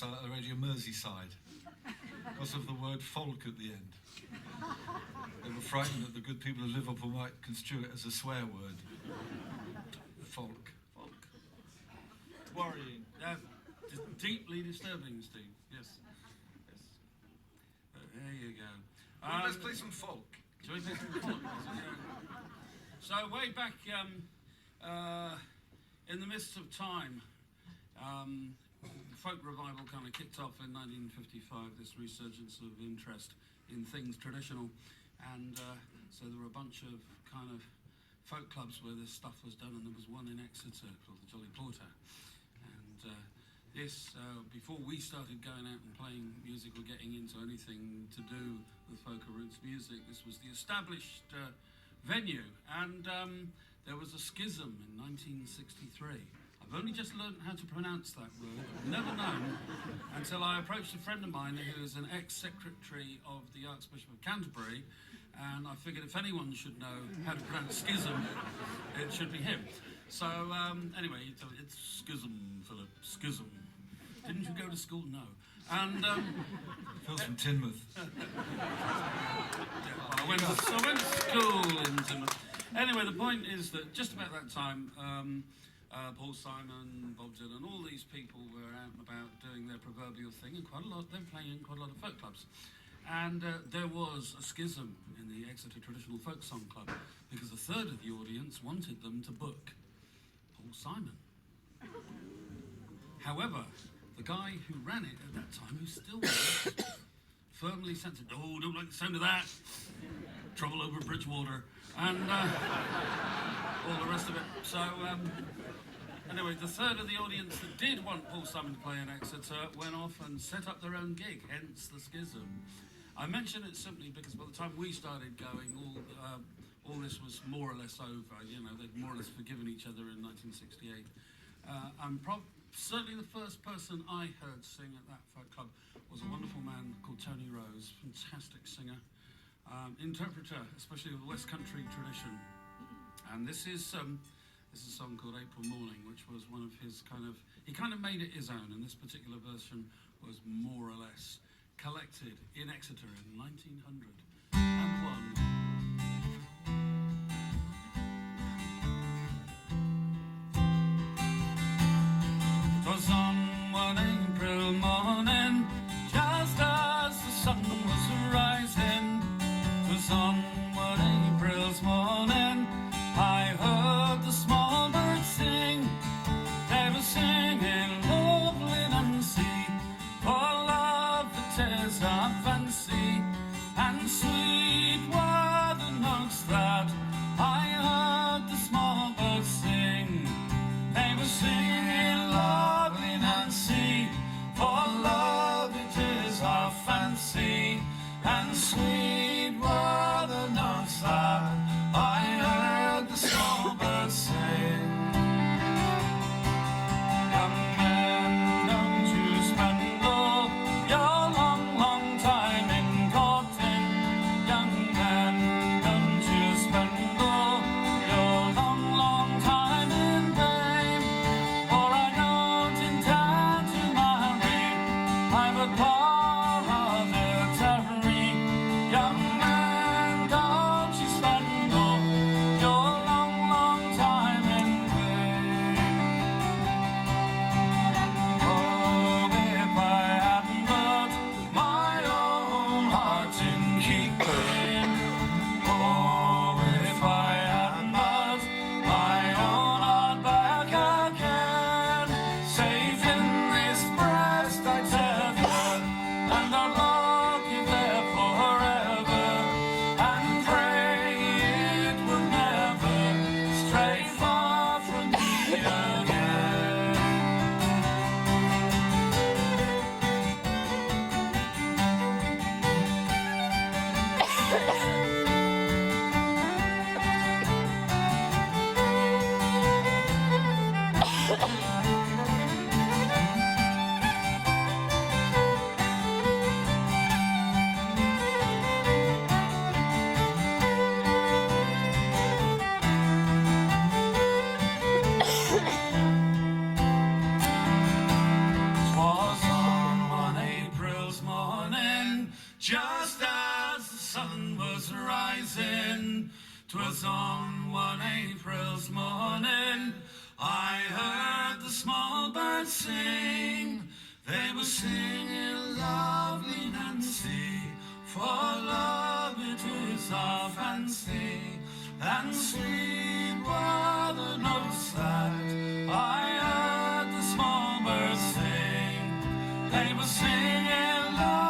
Radio Merseyside because of the word folk at the end. They were frightened that the good people of Liverpool might construe it as a swear word. Folk. It's worrying. Deeply disturbing, Steve. Yes. There you go. Let's play some folk. Shall we play some folk? So way back in the midst of time, folk revival kind of kicked off in 1955, this resurgence of interest in things traditional, and so there were a bunch of kind of folk clubs where this stuff was done, and there was one in Exeter called the Jolly Porter, and this, before we started going out and playing music or getting into anything to do with folk or roots music, this was the established venue, and there was a schism in 1963. I've only just learned how to pronounce that word. I've never known until I approached a friend of mine who is an ex-secretary of the Archbishop of Canterbury, and I figured if anyone should know how to pronounce schism, it should be him. So anyway, it's schism, Philip, schism. Didn't you go to school? No. And Phil's from Teignmouth. I went to school in Teignmouth. Anyway, the point is that just about that time, Paul Simon, Bob Dylan, all these people were out and about doing their proverbial thing, and they were playing in quite a lot of folk clubs. And there was a schism in the Exeter Traditional Folk Song Club because a third of the audience wanted them to book Paul Simon. However, the guy who ran it at that time, who still was, firmly censored, oh, don't like the sound of that, trouble over Bridgewater, and all the rest of it. So, anyway, the third of the audience that did want Paul Simon to play in Exeter went off and set up their own gig, hence the schism. I mention it simply because by the time we started going, all this was more or less over. You know, they'd more or less forgiven each other in 1968. And certainly the first person I heard sing at that folk club was a wonderful man called Tony Rose, fantastic singer, interpreter, especially of the West Country tradition. And this is a song called April Morning, which was one of his he kind of made it his own, and this particular version was more or less collected in Exeter in 1901. 'Twas on one April morning, just as the sun was rising. 'Twas on one April's morning, I heard the small birds sing. They were singing lovely Nancy, for love it is our fancy, and sweet were the notes that I heard the small birds sing. They were singing lovely Nancy, for love it is our fancy, and sweet were the notes that I heard the small birds sing. Young men, don't you spend all your long, long time in courting. Young men, don't you spend all your long, long time in vain. For I don't intend to marry, I'm a parliamentary. Young man, don't you spend all your long, long time in vain. Oh, if I hadn't got my own heart in keeping. Oh, if I hadn't got my own heart back again, safe in this breast, I tell you, just as the sun was rising. 'Twas on one April's morning, I heard the small birds sing. They were singing lovely Nancy, for love it was our fancy, and sweet were the notes that I heard the small birds sing. They were singing love.